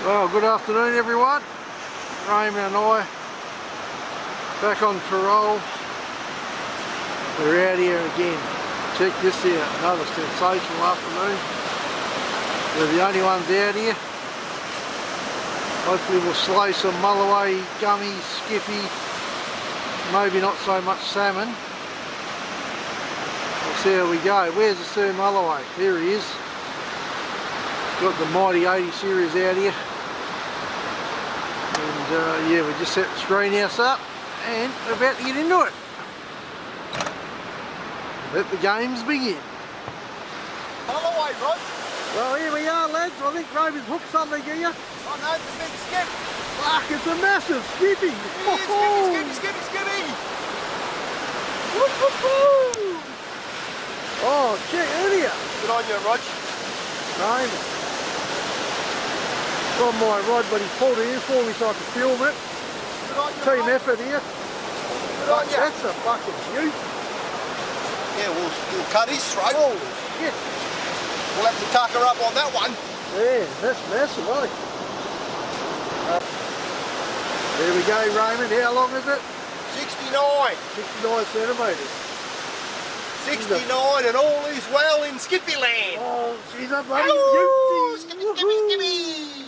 Well, good afternoon everyone. Raymond and I back on parole. We're out here again. Check this out, another sensational afternoon. We're the only ones out here. Hopefully we'll slay some mulloway, gummy, skippy, maybe not so much salmon. We'll see how we go. Where's the Sir Mulloway? There he is. Got the mighty 80 series out here. And yeah, we just set the screen house up and we're about to get into it. Let the games begin. Mulloway, Rod. Well, here we are, lads. I think Raymond's hooked something here. Oh no, it's a big skip. Fuck, it's a massive skippy. Yeah, skippy. Woo-hoo-hoo. Oh, check earlier. Good on you, Rog. Raymond. It's on my rod, but he pulled it in for me so I could film it. Good on you, Team Rod. effort here. Good on you. That's a fucking beaut. Yeah, we'll cut his throat. Holy shit. We'll have to tuck her up on that one. Yeah, that's massive, eh? There we go, Raymond. How long is it? 69. 69 centimetres. 69 and all is well in Skippy land. Oh, she's a bloody Hello, beauty. Skippy.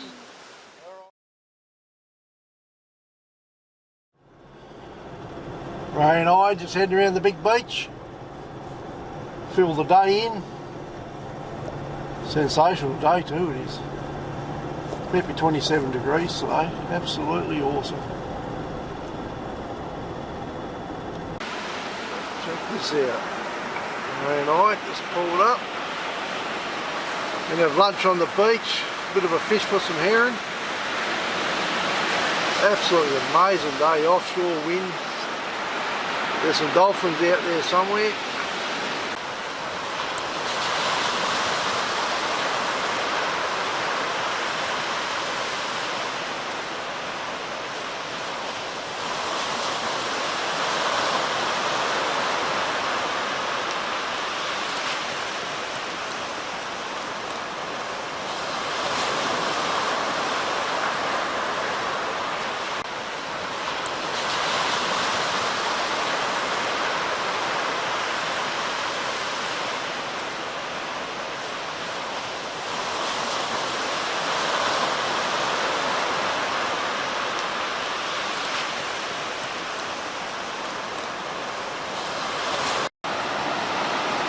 Ray and I just heading around the big beach. Fill the day in. Sensational day too it is. Might be 27 degrees today. Absolutely awesome. Check this out. Ray and I just pulled up. Gonna have lunch on the beach. Bit of a fish for some herring. Absolutely amazing day. Offshore wind. There's some dolphins out there somewhere.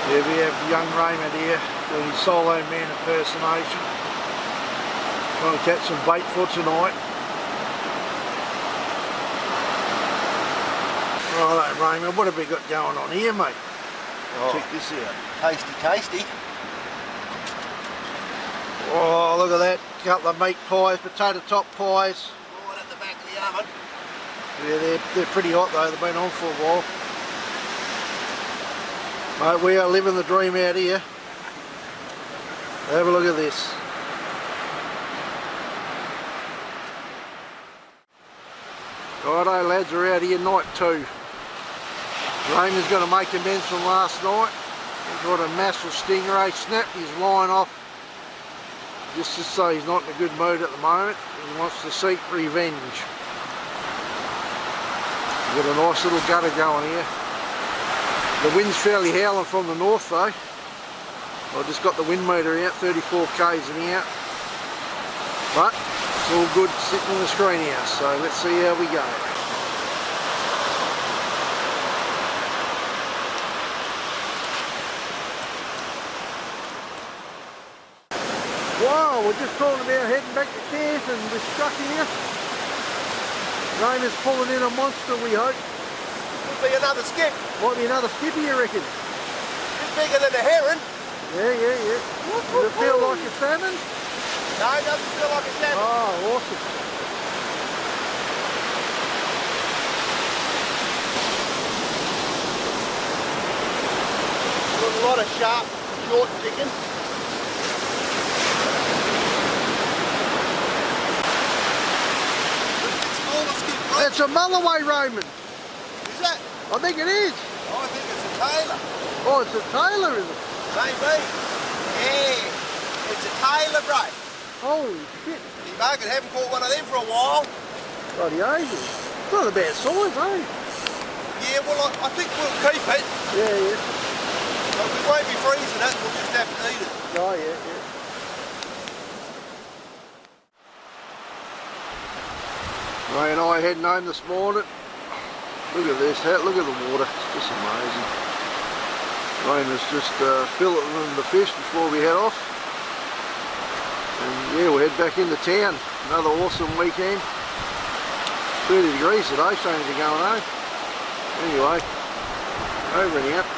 Yeah, we have young Raymond here doing his solo man impersonation. Trying to catch some bait for tonight. Righto, Raymond, what have we got going on here, mate? Oh, check this out. Tasty. Oh, look at that. Couple of meat pies, potato top pies. Right at the back of the oven. Yeah, they're pretty hot though, they've been on for a while. Mate, we are living the dream out here. Have a look at this. Righto lads, we're out here night 2. Raymond's going to make amends from last night. He's got a massive stingray, snapped his line off. Just to say he's not in a good mood at the moment. He wants to seek revenge. We've got a nice little gutter going here. The wind's fairly howling from the north though. I just got the wind meter out, 34 k's an hour. But it's all good sitting in the screen house, so let's see how we go. Wow, we're just talking about heading back to camp and we're stuck here. Raymond's pulling in a monster, we hope. Could be another skip. Might be another skippy, you reckon? Bit bigger than a herring. Yeah. Does it feel like a salmon? No, it doesn't feel like a salmon. Oh, awesome. Got a lot of sharp, short chicken. It's a mulloway, Raymond. Is that? I think it is. I think it's a tailor. Oh, it's a tailor, is it? Maybe. Yeah. It's a tailor, bro. Holy shit. You market haven't caught one of them for a while. Bloody ages. It's not a bad size, eh? Yeah, well, I think we'll keep it. Yeah, yeah. But we won't be freezing it, we'll just have to eat it. Oh, yeah, yeah. Ray and I heading home this morning. Look at this, look at the water, it's just amazing. Raymond's just filleting the fish before we head off. And yeah, we'll head back into town. Another awesome weekend. 30 degrees today, so anything going home. Anyway, over and out.